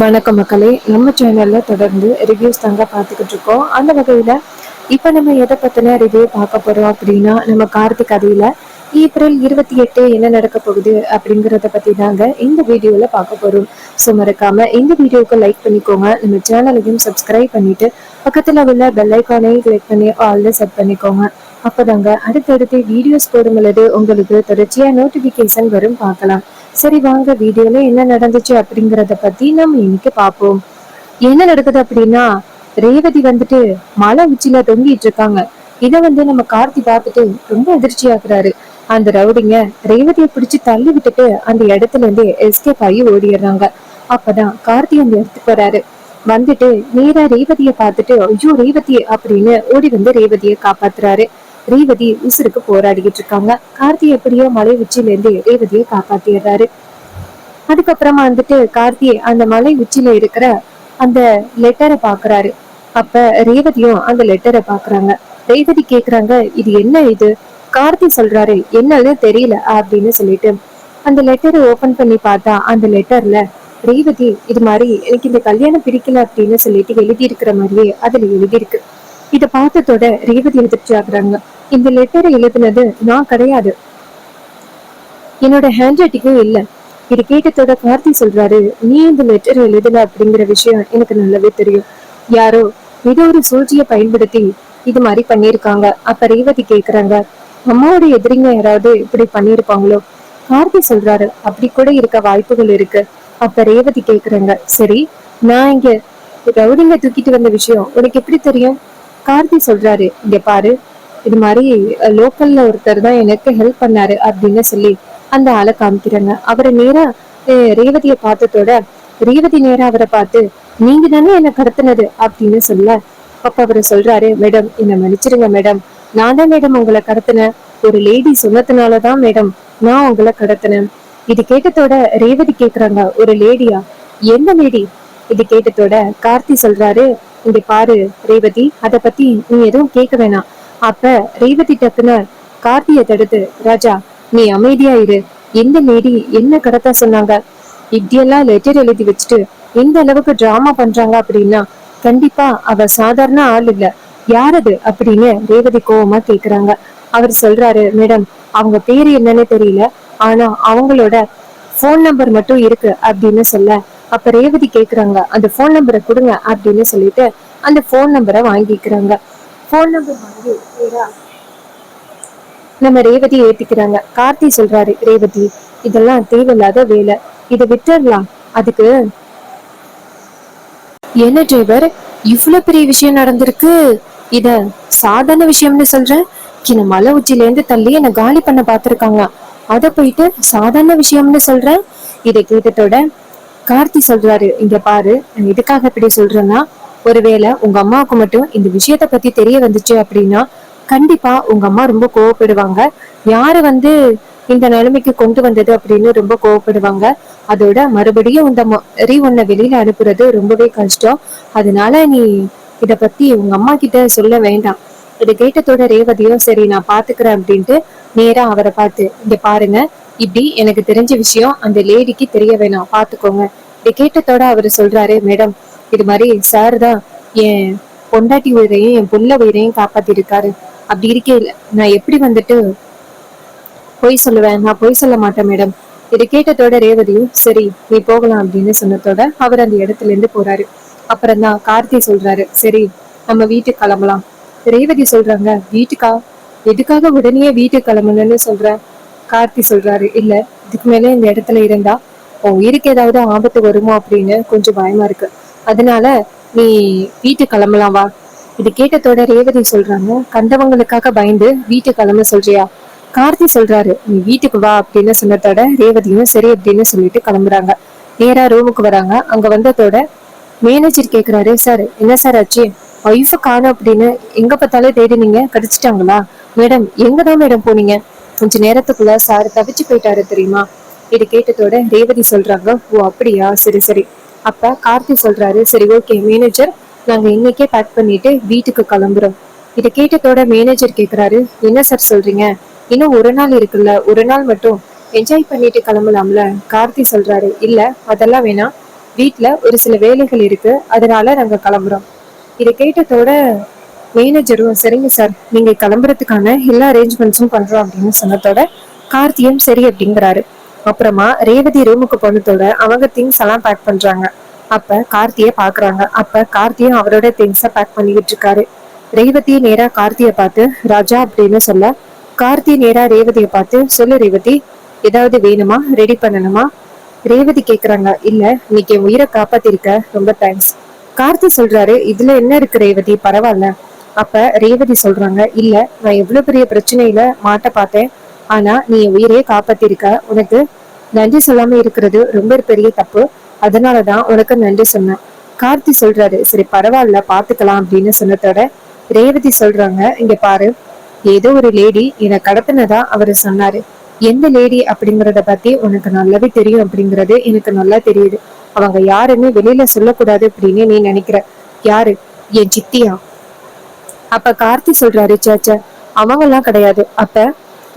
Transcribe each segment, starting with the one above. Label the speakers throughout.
Speaker 1: வணக்கம் மக்களே. நம்ம சேனல்ல தொடர்ந்து ரிவ்யூஸ் தாங்க பார்த்துக்கிட்டு இருக்கோம். அந்த வகையில இப்ப நம்ம எதை பத்தின ரிவ்யூ பார்க்க போறோம் அப்படின்னா, நம்ம கார்த்திக் கதையில ஏப்ரல் 28 என்ன நடக்க போகுது அப்படிங்கறத பத்தி தாங்க இந்த வீடியோல பார்க்க போறோம். ஸோ மறக்காம இந்த வீடியோக்கு லைக் பண்ணிக்கோங்க. நம்ம சேனலையும் சப்ஸ்கிரைப் பண்ணிட்டு பக்கத்துல உள்ள பெல் ஐக்கானையும் கிளிக் பண்ணி ஆல்ல செட் பண்ணிக்கோங்க. அப்பதாங்க அடுத்தடுத்து வீடியோஸ் போடும் பொழுது உங்களுக்கு தொடர்ச்சியா நோட்டிபிகேஷன் வரும், பார்க்கலாம். சரி வாங்க வீடியோல என்ன நடந்துச்சு அப்படிங்கறத பத்தி நம்ம இன்னைக்கு பார்ப்போம். என்ன நடக்குது அப்படின்னா, ரேவதி வந்துட்டு மலை உச்சியில தொங்கிட்டு இருக்காங்க. இத நம்ம கார்த்தி பார்த்துட்டு ரொம்ப அதிர்ச்சியாக்குறாரு. அந்த ரவுடிங்க ரேவதியை பிடிச்சு தள்ளி விட்டுட்டு அந்த இடத்துல இருந்து எஸ்கேப் ஆகி ஓடிடுறாங்க. அப்பதான் கார்த்தி அந்த இடத்துக்கு வராரு. வந்துட்டு நேரா ரேவதியை பார்த்துட்டு ஐயோ ரேவதி அப்படின்னு ஓடி வந்து ரேவதியை காப்பாத்துறாரு. ரேவதி உசுருக்கு போராடிக்கிட்டு இருக்காங்க. கார்த்தி எப்படியோ மலை உச்சியில இருந்து ரேவதியை காப்பாத்திடுறாரு. அதுக்கப்புறமா கார்த்தி அந்த மலை உச்சியில இருக்கிற அந்த லெட்டரை பாக்குறாரு. அப்ப ரேவதியும் அந்த லெட்டரை பாக்குறாங்க. ரேவதி கேக்குறாங்க, இது என்ன இது? கார்த்தி சொல்றாரு, என்னன்னு தெரியல அப்படின்னு சொல்லிட்டு அந்த லெட்டரை ஓபன் பண்ணி பார்த்தா அந்த லெட்டர்ல ரேவதி இது மாதிரி எனக்கு இந்த கல்யாணம் பிடிக்கல அப்படின்னு சொல்லிட்டு எழுதி இருக்கிற மாதிரியே அதுல எழுதியிருக்கு. இத பார்த்ததோட ரேவதி எதிர்ச்சி ஆகுறாங்க. இந்த லெட்டரை எழுதுனது நான் கிடையாது, என்னோட ஹேண்ட் ரைட்டிங்கும் இல்ல. இது கேட்டதோட கார்த்தி சொல்றாரு, நீ இந்த லெட்டர் எழுதல அப்படிங்கிற விஷயம் எனக்கு நல்லாவே தெரியும். யாரோ ஏதோ ஒரு சூழ்ச்சியை பயன்படுத்தி இது மாதிரி பண்ணிருக்காங்க. அப்ப ரேவதி கேக்குறாங்க, அம்மாவோட எதிரிங்க யாராவது இப்படி பண்ணிருப்பாங்களோ? கார்த்தி சொல்றாரு, அப்படி கூட இருக்க வாய்ப்புகள் இருக்கு. அப்ப ரேவதி கேக்குறாங்க, சரி நான் இங்க ரவுடிங்க தூக்கிட்டு வந்த விஷயம் உனக்கு எப்படி தெரியும்? கார்த்தி சொல்றாரு, இங்க பாரு, இது மாதிரி லோக்கல்ல ஒருத்தர் தான் எனக்கு ஹெல்ப் பண்ணாரு அப்படின்னு சொல்லி அந்த ஆளை காமிக்கிறாங்க. அவரை நேரா ரேவதியை பார்த்ததோட ரேவதி நேரா அவரை பார்த்து, நீங்க தானே என்ன கடத்தினது அப்படின்னு சொல்ல, அப்ப அவரு சொல்றாரு, மேடம் என்ன மன்னிச்சிருங்க மேடம், நான் தான் மேடம் உங்களை கடத்தினேன். ஒரு லேடி சொன்னதுனாலதான் மேடம் நான் உங்களை கடத்தினேன். இது கேட்டதோட ரேவதி கேக்குறாங்க, ஒரு லேடியா? என்ன லேடி? இது கேட்டதோட கார்த்தி சொல்றாரு, இங்க பாரு ரேவதி, அத பத்தி நீ எதுவும் கேட்க வேணாம். அப்ப ரேவதி டக்குன்னு கார்த்தியை தடுத்து, ராஜா நீ அமைதியா இரு, எந்த லேடி என்ன கடத்த சொன்னாங்க? இப்படியெல்லாம் லெட்டர் எழுதி வச்சுட்டு எந்த அளவுக்கு டிராமா பண்றாங்க அப்படின்னா கண்டிப்பா அவ சாதாரண ஆள் இல்ல. யாரது அப்படின்னு ரேவதி கோவமா கேக்குறாங்க. அவர் சொல்றாரு, மேடம் அவங்க பேரு என்னன்னு தெரியல, ஆனா அவங்களோட போன் நம்பர் மட்டும் இருக்கு அப்படின்னு சொல்ல, அப்ப ரேவதி கேக்குறாங்க, அந்த போன் நம்பரை கொடுங்க அப்படின்னு சொல்லிட்டு அந்த போன் நம்பரை வாங்கிக்கிறாங்க. போன் நம்பர் வாங்கி நம்ம ரேவதி ஏத்திக்கிறாங்க. கார்த்தி சொல்றாரு, ரேவதி இதெல்லாம் தேவையில்லாத வேலை, இதை விட்டுடலாம். அதுக்கு என்ன டிரைவர், இவ்வளவு பெரிய விஷயம் நடந்திருக்கு, இத சாதாரண விஷயம்னு சொல்றேன்? என்ன மலை உச்சில இருந்து தள்ளி என்ன காலி பண்ண பாத்துருக்காங்க, அத போயிட்டு சாதாரண விஷயம்னு சொல்றேன்? இதை கேட்டதோட கார்த்தி சொல்றாரு, இங்க பாரு, நான் எதுக்காக இப்படி சொல்றேன்னா, ஒருவேளை உங்க அம்மாவுக்கு மட்டும் இந்த விஷயத்த பத்தி தெரிய வந்துச்சு அப்படின்னா கண்டிப்பா உங்க அம்மா ரொம்ப கோவப்படுவாங்க. யாரு இந்த நிலைமைக்கு கொண்டு வந்தது அப்படின்னு ரொம்ப கோவப்படுவாங்க. அதோட மறுபடியும் இந்த மாதிரி உன்னை வெளியில அனுப்புறது ரொம்பவே கஷ்டம். அதனால நீ இத பத்தி உங்க அம்மா கிட்ட சொல்ல வேண்டாம். இதை கேட்டதோட ரேவதியும் சரி நான் பாத்துக்கிறேன் அப்படின்ட்டு நேரா அவரை பார்த்து, இங்க பாருங்க, இப்படி எனக்கு தெரிஞ்ச விஷயம் அந்த லேடிக்கு தெரிய வேணாம், பாத்துக்கோங்க. இதை கேட்டதோட அவரு சொல்றாரு, மேடம் இது மாதிரி சார் தான் என் பொண்டாட்டி உயிரையும் என் புள்ள உயிரையும் காப்பாத்தி இருக்காரு. அப்படி இருக்கே நான் எப்படி பொய் சொல்லுவேன்? நான் பொய் சொல்ல மாட்டேன் மேடம். இதை கேட்டதோட ரேவதியும் சரி நீ போகலாம் அப்படின்னு சொன்னதோட அவர் அந்த இடத்துல இருந்து போறாரு. அப்புறம் தான் கார்த்தி சொல்றாரு, சரி நம்ம வீட்டுக்கு கிளம்பலாம். ரேவதி சொல்றாங்க, வீட்டுக்கா? எதுக்காக உடனே வீட்டுக்கு கிளம்பணும்னு சொல்ற? கார்த்தி சொல்றாரு, இல்ல இதுக்கு மேல இந்த இடத்துல இருந்தா உன் உயிருக்கு ஏதாவது ஆபத்து வருமோ அப்படின்னு கொஞ்சம் பயமா இருக்கு, அதனால நீ வீட்டுக்கு கிளம்பலாம் வா. இது கேட்டதோட ரேவதி சொல்றாங்க, கண்டவங்களுக்காக பயந்து வீட்டுக்கு கிளம்ப சொல்றியா? கார்த்தி சொல்றாரு, நீ வீட்டுக்கு வா அப்படின்னு சொன்னதோட ரேவதியும் சரி அப்படின்னு சொல்லிட்டு கிளம்புறாங்க. நேரா ரூமுக்கு வராங்க. அங்க வந்ததோட மேனேஜர் கேக்குறாரு, சார் என்ன சார் ஆச்சு? ஒய்ஃப காணும் அப்படின்னு எங்க பார்த்தாலும் தேடினீங்க, கிடைச்சிட்டாங்களா? மேடம் எங்கதான் மேடம் போனீங்க? கொஞ்ச நேரத்துக்குள்ள சார் தவிச்சு போயிட்டாரு தெரியுமா? இது கேட்டதோட ரேவதி சொல்றாங்க, ஓ அப்படியா, சரி சரி. அப்ப கார்த்தி சொல்றாரு, சரி ஓகே மேனேஜர், நாங்க இன்னைக்கே பேக் பண்ணிட்டு வீட்டுக்கு கிளம்புறோம். இதை கேட்டதோட மேனேஜர் கேக்குறாரு, என்ன சார் சொல்றீங்க? இன்னும் ஒரு நாள் இருக்குல்ல, ஒரு நாள் மட்டும் என்ஜாய் பண்ணிட்டு கிளம்பலாம்ல? கார்த்தி சொல்றாரு, இல்ல அதெல்லாம் வேணாம், வீட்டுல ஒரு சில வேலைகள் இருக்கு, அதனால நாங்க கிளம்புறோம். இதை கேட்டதோட மேனேஜரும் சரிங்க சார், நீங்க கிளம்புறதுக்கான எல்லா அரேஞ்ச்மெண்ட்ஸும் பண்றோம் அப்படின்னு சொன்னதோட கார்த்தியும் சரி அப்படிங்கிறாரு. அப்புறமா ரேவதி ரூமுக்கு போனதோட அவங்க திங்ஸ் எல்லாம் பேக் பண்றாங்க. அப்ப கார்த்திய பாக்குறாங்க. அப்ப கார்த்தியும் அவரோட திங்ஸ பேக் பண்ணிக்கிட்டு இருக்காரு. ரேவதி நேரா கார்த்திய பார்த்து ராஜா அப்படின்னு சொல்ல, கார்த்தி நேரா ரேவதிய பார்த்து சொல்லு ரேவதி, ஏதாவது வேணுமா, ரெடி பண்ணணுமா? ரேவதி கேக்குறாங்க, இல்ல இன்னைக்கு என் உயிரை காப்பாத்திருக்க, ரொம்ப தேங்க்ஸ். கார்த்தி சொல்றாரு, இதுல என்ன இருக்கு ரேவதி, பரவாயில்ல. அப்ப ரேவதி சொல்றாங்க, இல்ல நான் எவ்வளவு பெரிய பிரச்சனையில மாட்ட பார்த்தேன், ஆனா நீ என் உயிரையே காப்பாத்திருக்க, உனக்கு நன்றி சொல்லாம இருக்கிறது ரொம்ப பெரிய தப்பு, அதனாலதான் உனக்கு நன்றி சொன்னேன். கார்த்தி சொல்றாரு, சரி பரவாயில்ல பாத்துக்கலாம் அப்படின்னு சொன்னதோட ரேவதி சொல்றாங்க, இங்க பாரு, ஏதோ ஒரு லேடி என்னை கடத்தினதா அவரு சொன்னாரு. எந்த லேடி அப்படிங்கறத பத்தி உனக்கு நல்லாவே தெரியும் அப்படிங்கறது எனக்கு நல்லா தெரியுது. அவங்க யாருன்னு வெளியில சொல்லக்கூடாது அப்படின்னு நீ நினைக்கிற. யாரு? என் சித்தியா? அப்ப கார்த்தி சொல்றாரு, சேச்ச அவங்க எல்லாம் கிடையாது. அப்ப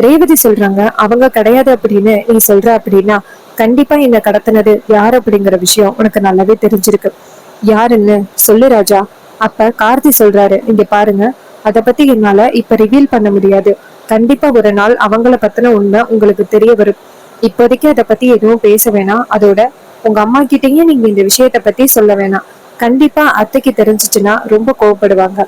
Speaker 1: ரேவதி சொல்றாங்க, அவங்க கிடையாது அப்படின்னு நீ சொல்ற அப்படின்னா கண்டிப்பா என்ன கடத்தினது யாரு அப்படிங்கிற விஷயம் உனக்கு நல்லாவே தெரிஞ்சிருக்கு. யாருன்னு சொல்லு ராஜா. அப்ப கார்த்தி சொல்றாரு, இங்க பாருங்க, அத பத்தி என்னால இப்ப ரிவீல் பண்ண முடியாது. கண்டிப்பா ஒரு நாள் அவங்கள பத்தின உண்மை உங்களுக்கு தெரிய வரும். இப்போதைக்கு அதை பத்தி எதுவும் பேச வேணாம். அதோட உங்க அம்மா கிட்டயும் நீங்க இந்த விஷயத்த பத்தி சொல்ல வேணாம். கண்டிப்பா அத்தைக்கு தெரிஞ்சிச்சுன்னா ரொம்ப கோவப்படுவாங்க.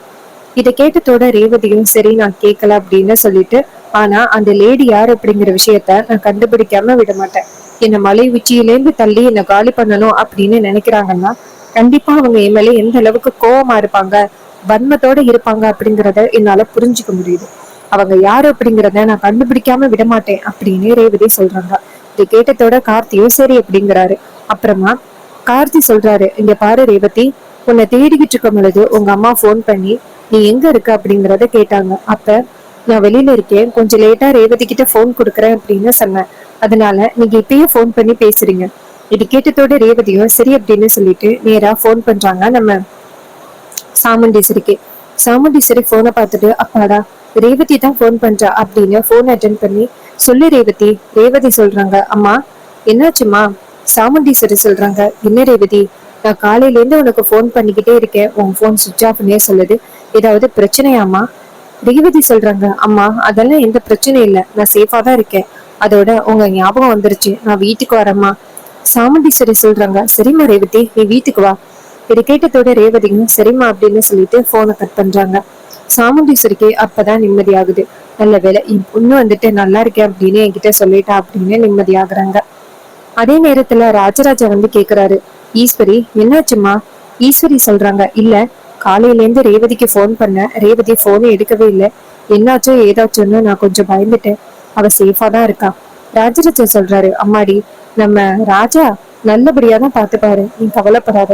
Speaker 1: இதை கேட்டதோட ரேவதியும் சரி நான் கேட்கல அப்படின்னு சொல்லிட்டு, ஆனா அந்த லேடி யார் அப்படிங்கிற விஷயத்த நான் கண்டுபிடிக்காம விட மாட்டேன். என்ன மலை உச்சியிலேருந்து தள்ளி என்ன காலி பண்ணணும் அப்படின்னு நினைக்கிறாங்கன்னா கண்டிப்பா அவங்க என் மேல எந்த அளவுக்கு கோவமா இருப்பாங்க, வன்மத்தோட இருப்பாங்க அப்படிங்கறத என்னால புரிஞ்சுக்க முடியுது. அவங்க யாரு அப்படிங்கறத நான் கண்டுபிடிக்காம விட மாட்டேன் அப்படின்னு ரேவதி சொல்றாங்க. இதை கேட்டதோட கார்த்தியும் சரி அப்படிங்கிறாரு. அப்புறமா கார்த்தி சொல்றாரு, இங்க பாரு ரேவதி, உன்னை தேடிக்கிட்டு இருக்கும் பொழுது உங்க அம்மா போன் பண்ணி நீ எங்க இருக்க அப்படிங்கறத கேட்டாங்க. அப்ப நான் வெளியில இருக்கேன், கொஞ்சம் லேட்டா ரேவதி கிட்ட போன் கொடுக்குறேன் அப்படின்னு சொன்னேன். அதனால நீங்க இப்பயே போன் பண்ணி பேசுறீங்க. இது கேட்டதோட ரேவதியும் சரி அப்படின்னு சொல்லிட்டு நேரா போன் பண்றாங்க நம்ம சாமுண்டீஸ்வரிக்கு. சாமுண்டீஸ்வரி போனை பார்த்துட்டு, அப்பாடா ரேவதி தான் போன் பண்றா அப்படின்னு போன் அட்டன் பண்ணி, சொல்லு ரேவதி. ரேவதி சொல்றாங்க, அம்மா என்னாச்சுமா? சாமுண்டீஸ்வரி சொல்றாங்க, என்ன ரேவதி, நான் காலையில இருந்து உனக்கு போன் பண்ணிக்கிட்டே இருக்கேன், உன் போன் சுவிட்ச் ஆஃப்னே சொல்லுது, ஏதாவது பிரச்சனையாமா? ரேவதி சொல்றாங்க, அம்மா அதெல்லாம் எந்த பிரச்சனையும் இல்லை, நான் சேஃபா தான் இருக்கேன். அதோட உங்க ஞாபகம் வந்துருச்சு, நான் வீட்டுக்கு வரேம்மா. சாமுண்டீஸ்வரி சொல்றாங்க, சரிம்மா ரேவதி, நீ வீட்டுக்கு வா. இதை கேட்டதோட ரேவதியும் சரிம்மா அப்படின்னு சொல்லிட்டு போனை கட் பண்றாங்க. சாமுண்டீஸ்வரிக்கு அப்பதான் நிம்மதியாகுது. நல்ல வேலை என் பொண்ணு வந்துட்டு நல்லா இருக்கேன் அப்படின்னு என்கிட்ட சொல்லிட்டா அப்படின்னு நிம்மதியாகுறாங்க. அதே நேரத்துல ராஜராஜா வந்து கேக்குறாரு, ஈஸ்வரி என்னாச்சுமா? ஈஸ்வரி சொல்றாங்க, இல்ல காலையில இருந்து ரேவதிக்கு போன் பண்ண, ரேவதி போனை எடுக்கவே இல்லை, என்னாச்சோ ஏதாச்சோன்னு நான் கொஞ்சம் பயந்துட்டேன், அவ சேஃபா தான் இருக்கா. ராஜராஜா சொல்றாரு, அம்மாடி நம்ம ராஜா நல்லபடியா தான் பாத்துப்பாரு, நீ கவலைப்படாத.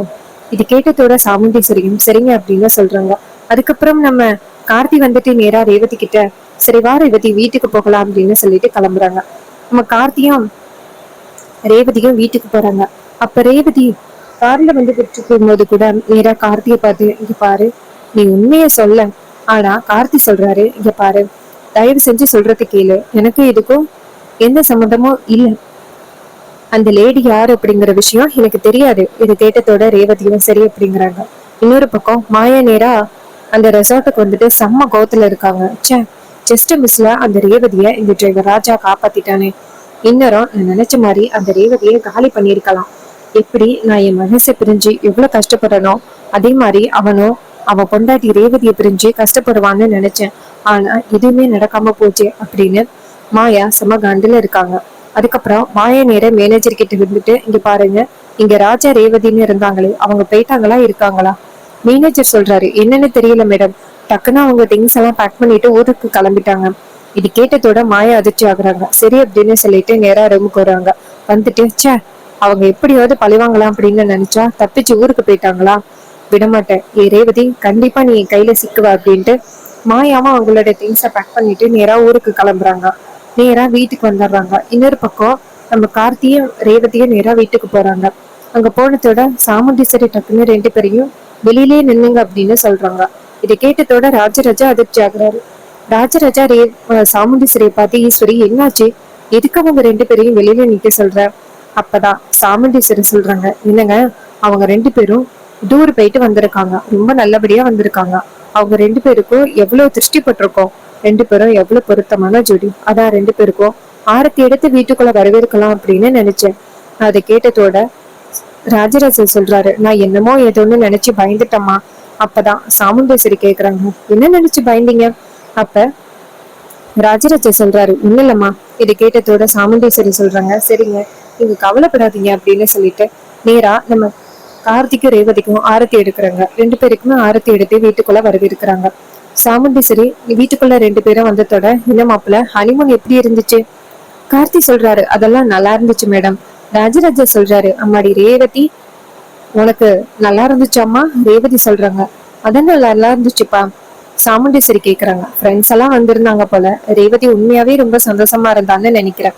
Speaker 1: இது கேட்டதோட சாமுண்டீஸ்வரியும் சரிங்க அப்படின்னு சொல்றாங்க. அதுக்கப்புறம் நம்ம கார்த்தி வந்துட்டு நேரா ரேவதி கிட்ட, சரி வா ரேவதி வீட்டுக்கு போகலாம் அப்படின்னு சொல்லிட்டு கிளம்புறாங்க. நம்ம கார்த்தியும் ரேவதியும் வீட்டுக்கு போறாங்க. அப்ப ரேவதி கார்ல வந்து விட்டுருக்கும் போது கூட நேரா கார்த்திய பார்த்து, இங்க பாரு நீ உண்மைய சொல்ல. ஆனா கார்த்தி சொல்றாரு, இங்க பாரு தயவு செஞ்சு சொல்றது கேளு, எனக்கு இதுக்கும் எந்த சம்மந்தமும் இல்ல, அந்த லேடி யாரு அப்படிங்கிற விஷயம் எனக்கு தெரியாது. இது கேட்டதோட ரேவதியும் சரி அப்படிங்கிறாங்க. இன்னொரு பக்கம் மாயா நேரா அந்த ரெசார்ட்டுக்கு வந்துட்டு செம்ம கோத்துல இருக்காங்க. சே, ஜஸ்ட் மிஸ்ல அந்த ரேவதிய இந்த டிரைவர் ராஜா காப்பாத்திட்டானே. இன்னரும் நான் நினைச்ச மாதிரி அந்த ரேவதியை காலி பண்ணிருக்கலாம். எப்படி நான் என் மனசை பிரிஞ்சு எவ்வளவு கஷ்டப்படணும், அதே மாதிரி அவனும் அவன் பொண்டாட்டி ரேவதியை பிரிஞ்சு கஷ்டப்படுவான்னு நினைச்சேன். ஆனா எதுவுமே நடக்காம போச்சு அப்படின்னு மாயா செம காண்டுல இருக்காங்க. அதுக்கப்புறம் மாயா நேர மேனேஜர் கிட்ட வந்துட்டு, இங்க பாருங்க, இங்க ராஜா ரேவதின்னு இருந்தாங்களே அவங்க போயிட்டாங்களா இருக்காங்களா? மேனேஜர் சொல்றாரு, என்னன்னு தெரியல மேடம், டக்குன்னு அவங்க திங்ஸ் எல்லாம் பேக் பண்ணிட்டு ஊருக்கு கிளம்பிட்டாங்க. இது கேட்டதோட மாயா அதிர்ச்சி ஆகுறாங்க. சரி அப்படின்னு சொல்லிட்டு நேரா ரூமுக்கு வராங்க. வந்துட்டு, சே அவங்க எப்படியாவது பழிவாங்கலாம் அப்படின்னு நினைச்சா தப்பிச்சு ஊருக்கு போயிட்டாங்களா, விடமாட்டேன், ஏ ரேவதி கண்டிப்பா நீ என் கையில சிக்குவ அப்படின்ட்டு மாயாவும் அவங்களோட திங்ஸை பேக் பண்ணிட்டு நேரா ஊருக்கு கிளம்புறாங்க. நேரா வீட்டுக்கு வந்துடுறாங்க. இன்னொரு பக்கம் நம்ம கார்த்தியும் ரேவதியும் நேரா வீட்டுக்கு போறாங்க. அங்க போனதோட சாமுண்டீஸ்வரி டக்குன்னு ரெண்டு பேரையும் வெளியிலேயே நின்னுங்க அப்படின்னு சொல்றாங்க. இதை கேட்டதோட ராஜராஜா அதிர்ச்சி ஆகுறாரு. ராஜராஜா சாமுண்டீஸ்வரியை பார்த்து, ஈஸ்வரி என்னாச்சு, எதுக்கு அவங்க ரெண்டு பேரையும் வெளியில நிக்க சொல்ற? அப்பதான் சாமுண்டீஸ்வரி சொல்றாங்க, இல்லைங்க அவங்க 2 பேரும் டூர் போயிட்டு வந்திருக்காங்க, ரொம்ப நல்லபடியா வந்திருக்காங்க. அவங்க 2 பேருக்கும் எவ்வளவு திருஷ்டி பட்டிருக்கோம். 2 பேரும் எவ்வளவு பொருத்தமான ஜோடி. அதான் 2 பேருக்கும் ஆரத்தி எடுத்து வீட்டுக்குள்ள வரவேற்கலாம் அப்படின்னு நினைச்சேன். அதை கேட்டதோட ராஜராஜன் சொல்றாரு, நான் என்னமோ ஏதோன்னு நினைச்சு பயந்துட்டம்மா. அப்பதான் சாமுண்டேஸ்வரி கேக்குறாங்க, என்ன நினைச்சு பயந்தீங்க? அப்ப ராஜராஜன் சொல்றாரு, ஒண்ணு இல்லம்மா. இதை கேட்டதோட சாமுண்டேஸ்வரி சொல்றாங்க, சரிங்க, நீங்க கவலைப்படாதீங்க அப்படின்னு சொல்லிட்டு நேரா நம்ம கார்த்திக்கும் ரேவதிக்கும் ஆரத்தி எடுக்கிறாங்க. 2 பேருக்குமே ஆரத்தி எடுத்து வீட்டுக்குள்ள வரவேற்கிறாங்க. சாமுண்டீஸ்வரி வீட்டுக்குள்ள 2 பேரும் வந்ததோட, என்ன மாப்பிள்ள ஹனிமூன் எப்படி இருந்துச்சு? கார்த்தி சொல்றாரு, அதெல்லாம் நல்லா இருந்துச்சு மேடம். ராஜராஜா சொல்றாரு, அம்மாடி ரேவதி, உனக்கு நல்லா இருந்துச்சாம்மா? ரேவதி சொல்றாங்க, அதெல்லாம் நல்லா இருந்துச்சுப்பா. சாமுண்டீஸ்வரி கேக்குறாங்க, ஃப்ரெண்ட்ஸ் எல்லாம் வந்திருந்தாங்க போல, ரேவதி உண்மையாவே ரொம்ப சந்தோஷமா இருந்தான்னு நினைக்கிறேன்.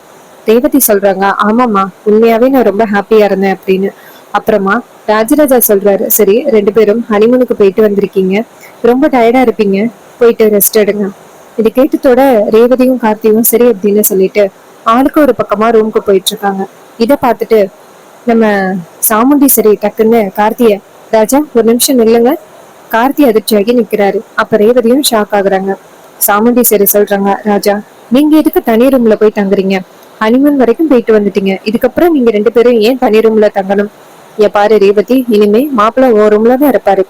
Speaker 1: ரேவதி சொல்றாங்க, ஆமாம்மா, உண்மையாவே நான் ரொம்ப ஹாப்பியா இருந்தேன் அப்படின்னு. அப்புறமா ராஜராஜா சொல்றாரு, சரி 2 பேரும் ஹனிமூனுக்கு போயிட்டு வந்திருக்கீங்க, ரொம்ப டயர்டா இருப்பீங்க, போயிட்டு ரெஸ்ட் எடுங்க. இது கேட்டதோட ரேவதியும் கார்த்தியும் சரி அப்படின்னு சொல்லிட்டு ஆளுக்கு ஒரு பக்கமா ரூமுக்கு போயிட்டு இருக்காங்க. இத பார்த்துட்டு நம்ம சாமுண்டீஸ்வரி டக்குன்னு கார்த்திய, ராஜா ஒரு நிமிஷம் நில்லுங்க. கார்த்தி அதிர்ச்சியாகி நிக்கிறாரு. அப்ப ரேவதியும் ஷாக் ஆகுறாங்க. சாமுண்டீஸ்வரி சொல்றாங்க, ராஜா நீங்க எதுக்கு தனி ரூம்ல போய் தங்குறீங்க? ஹனிமூன் வரைக்கும் போயிட்டு வந்துட்டீங்க, இதுக்கப்புறம் நீங்க 2 பேரும் ஏன் தனி ரூம்ல தங்கணும்? பாரு ரேவதி, இனிமே மாப்பிள்ள ஓ ரூம்ல தான் இருப்பாரு.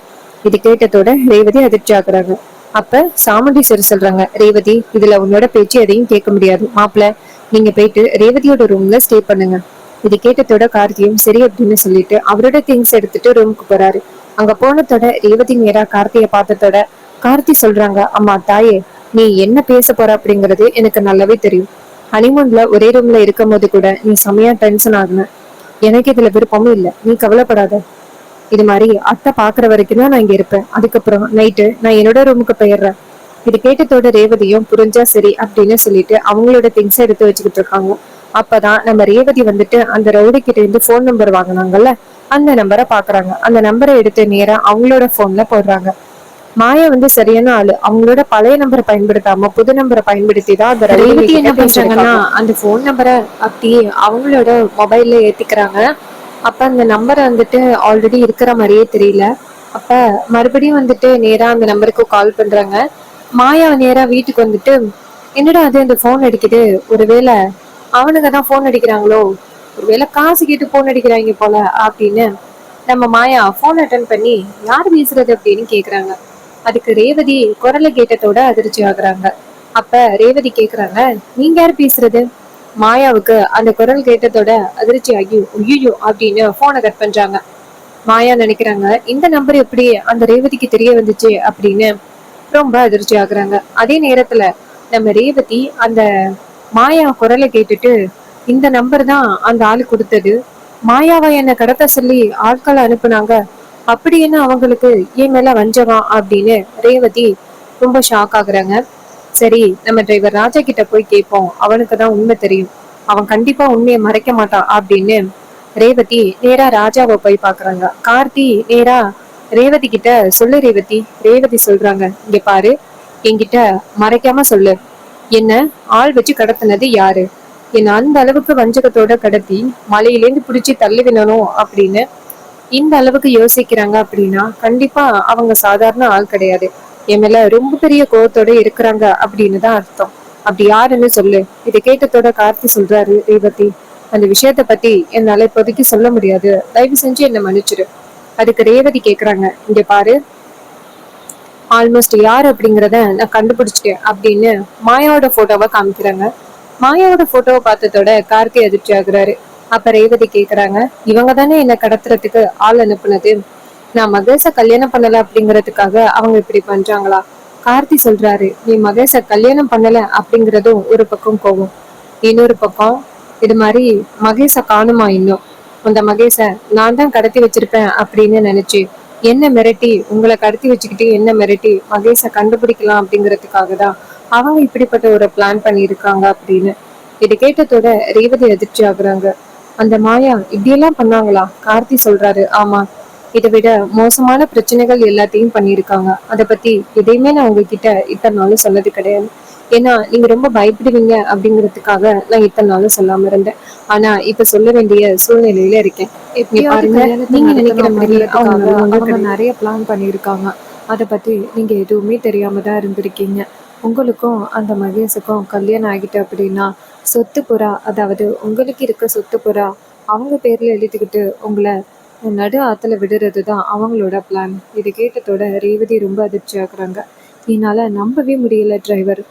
Speaker 1: இது கேட்டதோட ரேவதி அதிர்ச்சி ஆகுறாங்க. அப்ப சாமுண்டீஸ்வரி சொல்றாங்க, ரேவதி இதுல உன்னோட பேச்சு எதையும் கேட்க முடியாது. மாப்பிள்ள நீங்க போயிட்டு ரேவதியோட ரூம்ல ஸ்டே பண்ணுங்க. இது கேட்டதோட கார்த்தியும் சரி அப்படின்னு சொல்லிட்டு அவரோட திங்ஸ் எடுத்துட்டு ரூமுக்கு போறாரு. அங்க போனதோட ரேவதி நேரா கார்த்திய பார்த்ததோட கார்த்தி சொல்றாங்க, அம்மா தாயே, நீ என்ன பேச போற அப்படிங்கறது எனக்கு நல்லாவே தெரியும். ஹனிமூன்ல ஒரே ரூம்ல இருக்கும் போது கூட நீ செமையா டென்ஷன் ஆகுன. எனக்கு இதுல விருப்பமும் இல்ல, நீ கவலைப்படாத. இது மாதிரி அத்தை பாக்குற வரைக்கும் தான் நான் இங்க இருப்பேன், அதுக்கப்புறம் நைட்டு நான் என்னோட ரூமுக்கு போயிடுறேன். இது கேட்டதோட ரேவதியும் புரிஞ்சா சரி அப்படின்னு சொல்லிட்டு அவங்களோட திங்ஸ் எடுத்து வச்சுக்கிட்டு இருக்காங்க. அப்பதான் நம்ம ரேவதி வந்துட்டு அந்த ரவுடி கிட்ட இருந்து போன் நம்பர் வாங்கினாங்கல்ல, அந்த நம்பரை பாக்குறாங்க. அந்த நம்பரை எடுத்து நேரா அவங்களோட போன்ல போடுறாங்க. மாயா வந்து சரியான ஆளு, அவங்களோட பழைய நம்பரை பயன்படுத்தாம புது நம்பரை பயன்படுத்தி தான் அந்த ரேவதி என்ன பண்றாங்கன்னா அந்த போன் நம்பரை அப்படி அவங்களோட மொபைல்ல ஏத்திக்கிறாங்க. அப்ப அந்த நம்பரை வந்துட்டு ஆல்ரெடி இருக்கிற மாதிரியே தெரியல. அப்ப மறுபடியும் வந்துட்டு நேரா அந்த நம்பருக்கு கால் பண்றாங்க. மாயா நேரா வீட்டுக்கு வந்துட்டு, என்னடா அது அந்த போன் அடிக்குது, ஒருவேளை அவனுங்க தான் போன் அடிக்கிறாங்களோ, ஒருவேளை காசு கேட்டு போன் அடிக்கிறாங்க போல அப்படின்னு நம்ம மாயா போன் அட்டன் பண்ணி யாரு பேசுறது அப்படின்னு கேக்குறாங்க. அதுக்கு ரேவதி குரலை கேட்டதோட அதிர்ச்சி ஆகுறாங்க. அப்ப ரேவதி கேக்குறாங்க, நீங்க யாரு பேசுறது? மாயாவுக்கு அந்த குரல் கேட்டதோட அதிர்ச்சி ஆகி ஐயோ அப்படின்னு போனை கட் பண்றாங்க. மாயா நினைக்கிறாங்க, இந்த நம்பர் எப்படி அந்த ரேவதிக்கு தெரிய வந்துச்சு அப்படின்னு ரொம்ப அதிர்ச்சி ஆகுறாங்க. அதே நேரத்துல நம்ம ரேவதி அந்த மாயா குரலை கேட்டுட்டு, இந்த நம்பர் தான் அந்த ஆளு கொடுத்தது, மாயாவை என்ன கடத்த சொல்லி ஆட்களை அனுப்புனாங்க, அப்படி என்ன அவங்களுக்கு என் மேல வஞ்சகம் அப்படின்னு ரேவதி ரொம்ப ஷாக் ஆகுறாங்க. சரி, நம்ம டிரைவர் ராஜா கிட்ட போய் கேட்போம், அவனுக்கு தான் உண்மை தெரியும், அவன் கண்டிப்பா உண்மையை மறைக்க மாட்டான் அப்படின்னு ரேவதி நேரா ராஜாவை போய் பாக்குறாங்க. கார்த்தி நேரா ரேவதி கிட்ட, சொல்லு ரேவதி. ரேவதி சொல்றாங்க, இங்க பாரு, என்கிட்ட மறைக்காம சொல்லு, என்ன ஆள் வச்சு கடத்தினது யாரு? என்ன அந்த அளவுக்கு வஞ்சகத்தோட கடத்தி மலையிலேருந்து பிடிச்சி தள்ளி விடணும் அப்படின்னு இந்த அளவுக்கு யோசிக்கிறாங்க அப்படின்னா கண்டிப்பா அவங்க சாதாரண ஆள் கிடையாது. என் மேல ரொம்ப பெரிய கோவத்தோட இருக்கிறாங்க அப்படின்னு தான் அர்த்தம். அப்படி யாருன்னு சொல்லு. இதை கேட்டதோட கார்த்தி சொல்றாரு, ரேவதி அந்த விஷயத்த பத்தி என்னால இப்போதைக்கு சொல்ல முடியாது, தயவு செஞ்சு என்ன மன்னிச்சிரு. அதுக்கு ரேவதி கேக்குறாங்க, இங்க பாரு, ஆல்மோஸ்ட் யார் அப்படிங்கிறத நான் கண்டுபிடிச்சிட்டேன் அப்படின்னு மாயாவோட போட்டோவை காமிக்கிறாங்க. மாயாவோட போட்டோவை பார்த்ததோட கார்த்தி அதிர்ச்சி ஆகுறாரு. அப்ப ரேவதி கேக்குறாங்க, இவங்க தானே என்ன கடத்துறதுக்கு ஆள் அனுப்புனது, நான் மகேஷ கல்யாணம் பண்ணல அப்படிங்கறதுக்காக அவங்க இப்படி பண்றாங்களா? கார்த்தி சொல்றாரு, நீ மகேஷ கல்யாணம் பண்ணல அப்படிங்கறதும் ஒரு பக்கம் கோவம், இன்னொரு பக்கம் இது மாதிரி மகேஷ காணுமா இன்னும், அந்த மகேஷ நான் தான் கடத்தி வச்சிருப்பேன் அப்படின்னு நினைச்சு என்ன மிரட்டி, உங்களை கடத்தி வச்சுக்கிட்டு என்ன மிரட்டி மகேஷ கண்டுபிடிக்கலாம் அப்படிங்கிறதுக்காக தான் அவங்க இப்படிப்பட்ட ஒரு பிளான் பண்ணியிருக்காங்க அப்படின்னு. இதை கேட்டதோட ரேவதி அதிர்ச்சி ஆகுறாங்க. அந்த மாயா இப்படியெல்லாம் பண்ணாங்களா? கார்த்தி சொல்றாரு, ஆமா, இதை விட மோசமான பிரச்சனைகள் எல்லாத்தையும் பண்ணியிருக்காங்க, அதை பத்தி எதையுமே நான் உங்ககிட்ட இத்தனை நாளும் சொன்னது கிடையாது. ஏன்னா நீங்க ரொம்ப பயப்படுவீங்க அப்படிங்கிறதுக்காக நான் இத்தனை நாளும் சொல்லாம இருந்தேன். ஆனா இப்ப சொல்ல வேண்டிய சூழ்நிலையில இருக்கேன். இங்க
Speaker 2: எப்படியாவது
Speaker 1: பாருங்க,
Speaker 2: கல்யாணத்தை
Speaker 1: நீங்க
Speaker 2: நடத்தணும்
Speaker 1: நினைக்கிற மாதிரி அவங்க
Speaker 2: அப்படிங்கிறதுக்காக
Speaker 1: நல்லவங்க
Speaker 2: அவங்க
Speaker 1: கிடையாது.
Speaker 2: நிறைய பிளான் பண்ணியிருக்காங்க. அதை பற்றி நீங்கள் எதுவுமே தெரியாம தான் இருந்திருக்கீங்க. உங்களுக்கும் அந்த மகேஷுக்கும் கல்யாணம் ஆகிட்டு அப்படின்னா சொத்து புறா, அதாவது உங்களுக்கு இருக்க சொத்து புறா அவங்க பேரில் எழுதிக்கிட்டு உங்களை நடு ஆற்றுல விடுறது தான் அவங்களோட பிளான். இது கேட்டதோட ரேவதி ரொம்ப அதிர்ச்சி ஆகுறாங்க. என்னால் நம்பவே முடியல டிரைவர்.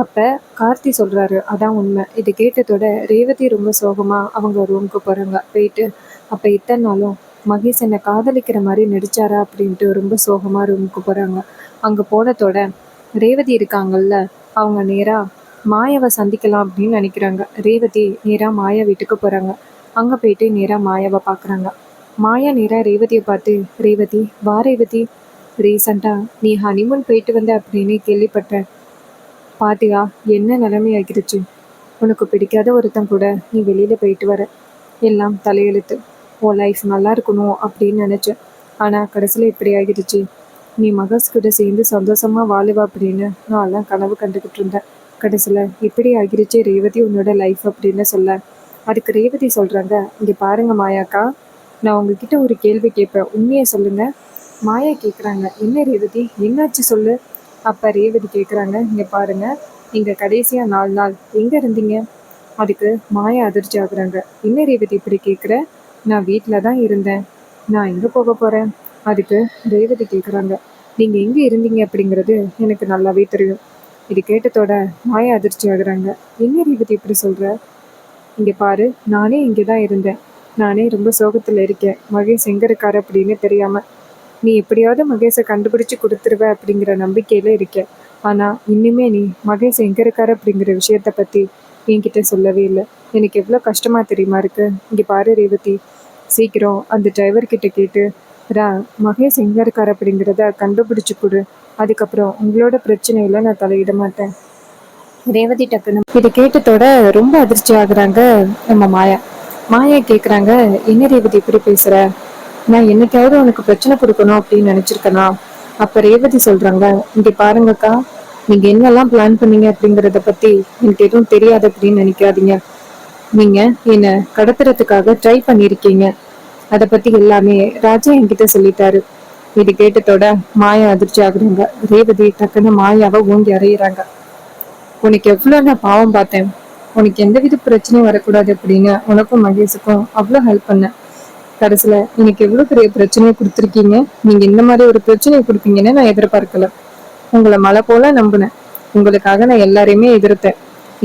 Speaker 2: அப்போ கார்த்தி சொல்கிறாரு, அதான் உண்மை. இது கேட்டதோட ரேவதி ரொம்ப சோகமாக அவங்க ரூமுக்கு போகிறாங்க. போயிட்டு அப்போ இத்தனை நாளும் மகேஷ் என்னை காதலிக்கிற மாதிரி நடிச்சாரா அப்படின்ட்டு ரொம்ப சோகமாக ரூமுக்கு போகிறாங்க. அங்கே போனதோட ரேவதி இருக்காங்கல்ல, அவங்க நேராக மாயாவை சந்திக்கலாம் அப்படின்னு நினைக்கிறாங்க. ரேவதி நேராக மாயா வீட்டுக்கு போகிறாங்க. அங்கே போயிட்டு நேராக மாயாவை பார்க்குறாங்க. மாயா நேராக ரேவதியை பார்த்து, ரேவதி வா ரேவதி, ரீசண்டாக நீ ஹனிமூன் போயிட்டு வந்த அப்படின்னு கேள்விப்பட்டேன். பாத்தியா என்ன நிலைமை ஆகிருச்சு. உனக்கு பிடிக்காத ஒருத்தன் கூட நீ வெளியில் போயிட்டு வர. எல்லாம் தலையெழுத்து. உன் லைஃப் நல்லா இருக்கணும் அப்படின்னு நினச்சேன். ஆனால் கடைசியில் இப்படி ஆகிடுச்சு. நீ மகஸ் கூட சேர்ந்து சந்தோஷமாக வாழுவா அப்படின்னு நான் எல்லாம் கனவு கண்டுக்கிட்டு இருந்தேன். கடைசியில் இப்படி ஆகிருச்சு ரேவதி உன்னோட லைஃப் அப்படின்னு சொல்ல, அதுக்கு ரேவதி சொல்கிறாங்க, இங்கே பாருங்க மாயாக்கா, நான் உங்ககிட்ட ஒரு கேள்வி கேட்பேன், உண்மையை சொல்லுங்க. மாயா கேட்குறாங்க, என்ன ரேவதி என்னாச்சு சொல்லு. அப்போ ரேவதி கேட்குறாங்க, இங்கே பாருங்க, நீங்கள் கடைசியாக 4 நாள் எங்கே இருந்தீங்க. அதுக்கு மாயா அதிர்ச்சி ஆகுறாங்க. என்ன ரேவதி இப்படி கேட்குற, நான் வீட்டில் தான் இருந்தேன், நான் எங்கே போக போகிறேன். அதுக்கு ரேவதி கேட்குறாங்க, நீங்கள் எங்கே இருந்தீங்க அப்படிங்கிறது எனக்கு நல்லாவே தெரியும். இது கேட்டதோட மாயா அதிர்ச்சி ஆகுறாங்க. என்ன ரேவதி இப்படி சொல்கிற. இங்கே பாரு, நானே இங்கே தான் இருந்தேன். நானே ரொம்ப சோகத்தில் இருக்கேன். மகேஷ் எங்கே இருக்காரு அப்படின்னு தெரியாமல். நீ எப்படியாவது மகேஷை கண்டுபிடிச்சி கொடுத்துருவ அப்படிங்கிற நம்பிக்கையில் இருக்கேன். ஆனால் இன்னுமே நீ மகேஷ் எங்கே இருக்காரு அப்படிங்கிற விஷயத்த பற்றி என்கிட்ட சொல்லவே இல்லை. எனக்கு எவ்வளோ கஷ்டமாக தெரியுமா இருக்கு. இங்கே பாரு ரேவதி, சீக்கிரம் அந்த டிரைவர்கிட்ட கேட்டு மகேஷ் எங்கே இருக்காரு அப்படிங்கிறத கண்டுபிடிச்சி கொடு. அதுக்கப்புறம் உங்களோட பிரச்சனையில் நான் தலையிட மாட்டேன். ரேவதி டக்குன்னு இது கேட்டதோட ரொம்ப அதிர்ச்சி ஆகுறாங்க நம்ம மாயா. மாயா கேட்குறாங்க, என்ன ரேவதி இப்படி பேசுகிற, நான் என்னைக்காவது உனக்கு பிரச்சனை கொடுக்கணும் அப்படின்னு நினச்சிருக்கேனா. அப்போ ரேவதி சொல்கிறாங்க, இங்கே பாருங்கக்கா, நீங்கள் என்னெல்லாம் பிளான் பண்ணீங்க அப்படிங்கிறத பற்றி எனக்கு எதுவும் தெரியாது அப்படின்னு நினைக்காதீங்க. நீங்கள் என்னை கடத்துறதுக்காக ட்ரை பண்ணியிருக்கீங்க. அதை பற்றி எல்லாமே ராஜா என்கிட்ட சொல்லிட்டாரு. இது கேட்டதோட மாயா அதிர்ச்சி ஆகுறாங்க. ரேவதி டக்குன்னு மாயாவை ஊங்கி அறையிறாங்க. உனக்கு எவ்வளோ நான் பாவம் பார்த்தேன். உனக்கு எந்தவித பிரச்சனையும் வரக்கூடாது அப்படின்னு உனக்கும் மகேஷுக்கும் அவ்வளோ ஹெல்ப் பண்ணேன். கடைசியில் எனக்கு எவ்வளோ பெரிய பிரச்சனையை கொடுத்துருக்கீங்க. நீங்கள் இந்த மாதிரி ஒரு பிரச்சனையை கொடுப்பீங்கன்னு நான் எதிர்பார்க்கல. உங்களை மலை போல நம்பினேன். உங்களுக்காக நான் எல்லாரையுமே எதிர்த்தேன்.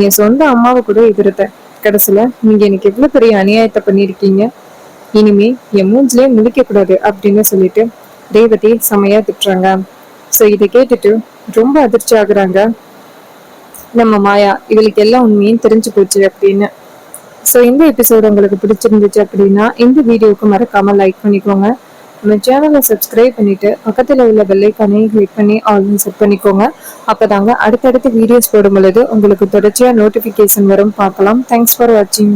Speaker 2: என் சொந்த அம்மாவை கூட எதிர்த்தேன். கடைசியில் நீங்கள் எனக்கு எவ்வளோ பெரிய அநியாயத்தை பண்ணியிருக்கீங்க. இனிமே என் மூஞ்சிலே முழிக்க கூடாது அப்படின்னு சொல்லிட்டு ரேவதி செமையா திட்டுறாங்க. ஸோ இதை கேட்டுட்டு ரொம்ப அதிர்ச்சி ஆகுறாங்க நம்ம மாயா. இவளுக்கு எல்லாம் உண்மையும் தெரிஞ்சு போச்சு அப்படின்னு. ஸோ இந்த எபிசோடு உங்களுக்கு பிடிச்சிருந்துச்சு அப்படின்னா இந்த வீடியோவுக்கு மறக்காம லைக் பண்ணிக்கோங்க. நம்ம சேனலை சப்ஸ்கிரைப் பண்ணிட்டு பக்கத்தில் உள்ள பெல்லைக்கானையும் கிளிக் பண்ணி ஆல்ரெடி செட் பண்ணிக்கோங்க. அப்போதாங்க அடுத்தடுத்து வீடியோஸ் போடும் பொழுது உங்களுக்கு தொடர்ச்சியாக நோட்டிஃபிகேஷன் வரும். பார்க்கலாம். தேங்க்ஸ் ஃபார் வாட்சிங்.